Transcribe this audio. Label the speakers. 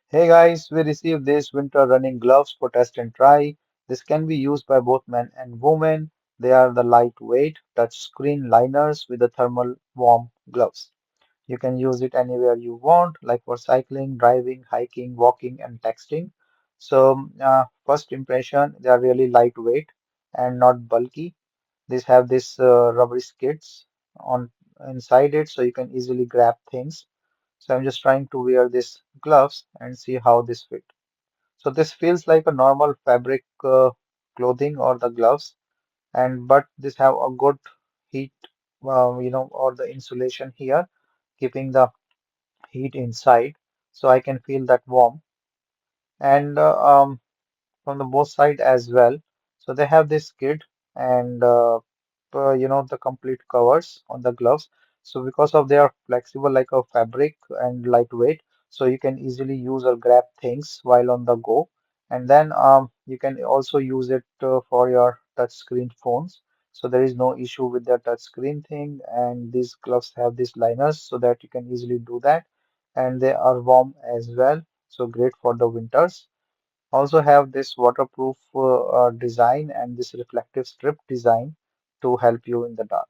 Speaker 1: Hey guys, we received these winter running gloves for test and try. This can be used by both men and women. They are the lightweight touchscreen liners with the thermal warm gloves. You can use it anywhere you want, like for cycling, driving, hiking, walking, and texting. First impression, they are really lightweight and not bulky. These have this rubbery skids on inside it, so you can easily grab things. So I'm just trying to wear these gloves and see how this fit. So this feels like a normal fabric clothing or the gloves, and but this have a good heat, or the insulation here, keeping the heat inside, so I can feel that warm. And from the both side as well. So they have this kit and the complete covers on the gloves. So because of they are flexible like a fabric and lightweight, so you can easily use or grab things while on the go. And then you can also use it for your touch screen phones. So there is no issue with the touch screen thing. And these gloves have these liners so that you can easily do that. And they are warm as well. So great for the winters. Also have this waterproof design and this reflective strip design to help you in the dark.